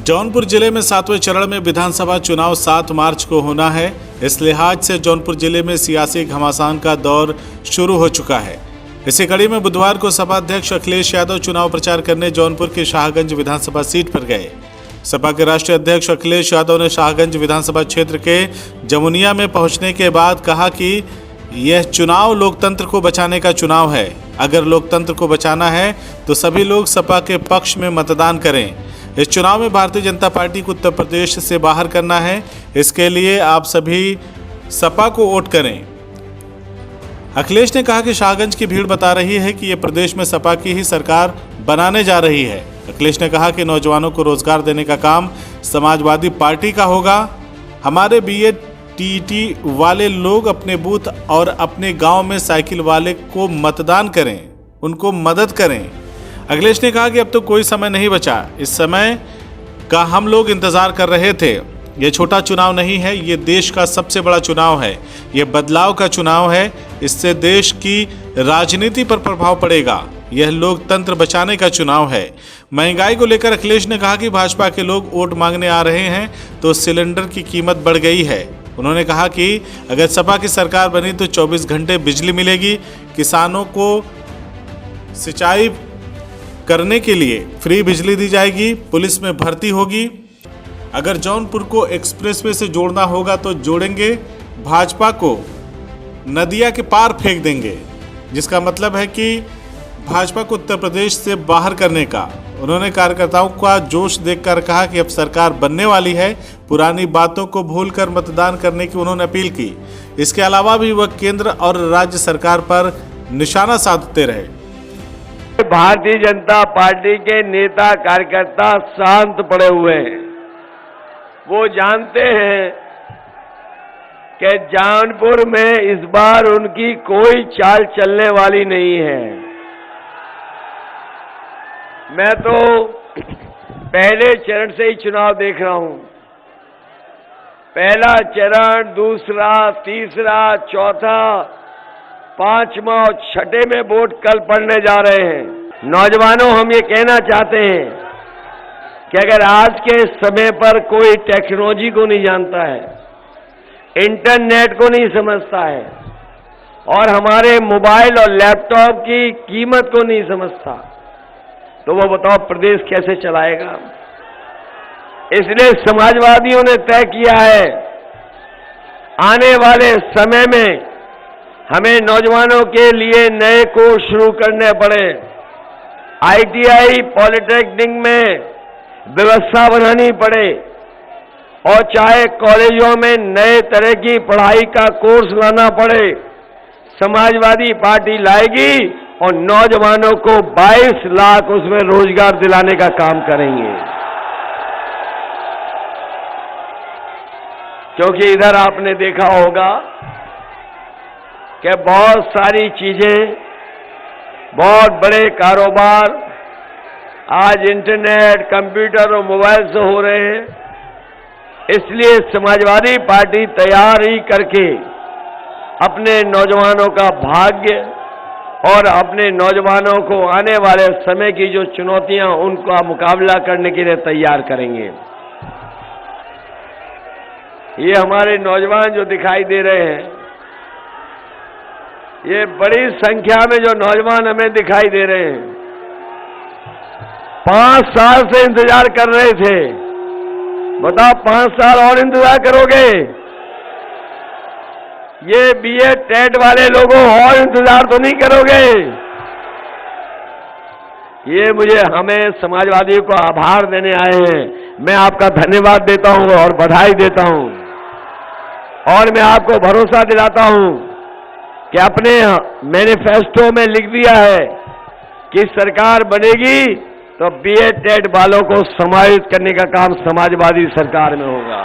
जौनपुर जिले में 7वें चरण में विधानसभा चुनाव 7 मार्च को होना है। इस लिहाज से जौनपुर जिले में सियासी घमासान का दौर शुरू हो चुका है। इसी कड़ी में बुधवार को सपा अध्यक्ष अखिलेश यादव चुनाव प्रचार करने जौनपुर के शाहगंज विधानसभा सीट पर गए। सपा के राष्ट्रीय अध्यक्ष अखिलेश यादव ने शाहगंज विधानसभा क्षेत्र के जमुनिया में पहुंचने के बाद कहा कि यह चुनाव लोकतंत्र को बचाने का चुनाव है। अगर लोकतंत्र को बचाना है तो सभी लोग सपा के पक्ष में मतदान करें। इस चुनाव में भारतीय जनता पार्टी को उत्तर प्रदेश से बाहर करना है। इसके लिए आप सभी सपा को वोट करें। अखिलेश ने कहा कि शाहगंज की भीड़ बता रही है कि ये प्रदेश में सपा की ही सरकार बनाने जा रही है। अखिलेश ने कहा कि नौजवानों को रोजगार देने का काम समाजवादी पार्टी का होगा। हमारे बीएड टीईटी वाले लोग अपने बूथ और अपने गांव में साइकिल वाले को मतदान करें, उनको मदद करें। अखिलेश ने कहा कि अब तो कोई समय नहीं बचा। इस समय का हम लोग इंतजार कर रहे थे। ये छोटा चुनाव नहीं है, ये देश का सबसे बड़ा चुनाव है। ये बदलाव का चुनाव है। इससे देश की राजनीति पर प्रभाव पड़ेगा। यह लोकतंत्र बचाने का चुनाव है। महंगाई को लेकर अखिलेश ने कहा कि भाजपा के लोग वोट मांगने आ रहे हैं तो सिलेंडर की कीमत बढ़ गई है। उन्होंने कहा कि अगर सपा की सरकार बनी तो 24 घंटे बिजली मिलेगी, किसानों को सिंचाई करने के लिए फ्री बिजली दी जाएगी, पुलिस में भर्ती होगी। अगर जौनपुर को एक्सप्रेसवे से जोड़ना होगा तो जोड़ेंगे, भाजपा को नदिया के पार फेंक देंगे, जिसका मतलब है कि भाजपा को उत्तर प्रदेश से बाहर करने का। उन्होंने कार्यकर्ताओं का जोश देखकर कहा कि अब सरकार बनने वाली है। पुरानी बातों को भूलकर मतदान करने की उन्होंने अपील की। इसके अलावा भी वह केंद्र और राज्य सरकार पर निशाना साधते रहे। भारतीय जनता पार्टी के नेता कार्यकर्ता शांत पड़े हुए हैं। वो जानते हैं कि जौनपुर में इस बार उनकी कोई चाल चलने वाली नहीं है। मैं तो पहले चरण से ही चुनाव देख रहा हूं। पहला चरण, दूसरा, तीसरा, चौथा, पांचवा और छठे में वोट कल पड़ने जा रहे हैं। नौजवानों, हम ये कहना चाहते हैं कि अगर आज के समय पर कोई टेक्नोलॉजी को नहीं जानता है, इंटरनेट को नहीं समझता है और हमारे मोबाइल और लैपटॉप की कीमत को नहीं समझता, तो वो बताओ प्रदेश कैसे चलाएगा। इसलिए समाजवादियों ने तय किया है आने वाले समय में हमें नौजवानों के लिए नए कोर्स शुरू करने पड़े। आईटीआई, पॉलिटेक्निक में व्यवस्था बनानी पड़े और चाहे कॉलेजों में नए तरह की पढ़ाई का कोर्स लाना पड़े। समाजवादी पार्टी लाएगी और नौजवानों को 22 लाख उसमें रोजगार दिलाने का काम करेंगे। क्योंकि इधर आपने देखा होगा कि बहुत सारी चीजें, बहुत बड़े कारोबार आज इंटरनेट, कंप्यूटर और मोबाइल से हो रहे हैं। इसलिए समाजवादी पार्टी तैयारी करके अपने नौजवानों का भाग्य और अपने नौजवानों को आने वाले समय की जो चुनौतियां, उनका मुकाबला करने के लिए तैयार करेंगे। ये हमारे नौजवान जो दिखाई दे रहे हैं, ये बड़ी संख्या में जो नौजवान हमें दिखाई दे रहे हैं, 5 साल से इंतजार कर रहे थे। बताओ, 5 साल और इंतजार करोगे? ये बीएड टेट वाले लोगों और इंतजार तो नहीं करोगे? ये हमें समाजवादियों को आभार देने आए हैं। मैं आपका धन्यवाद देता हूं और बधाई देता हूं और मैं आपको भरोसा दिलाता हूं कि अपने मैनिफेस्टो में लिख दिया है कि सरकार बनेगी तो बीएड टेट वालों को समाहित करने का काम समाजवादी सरकार में होगा।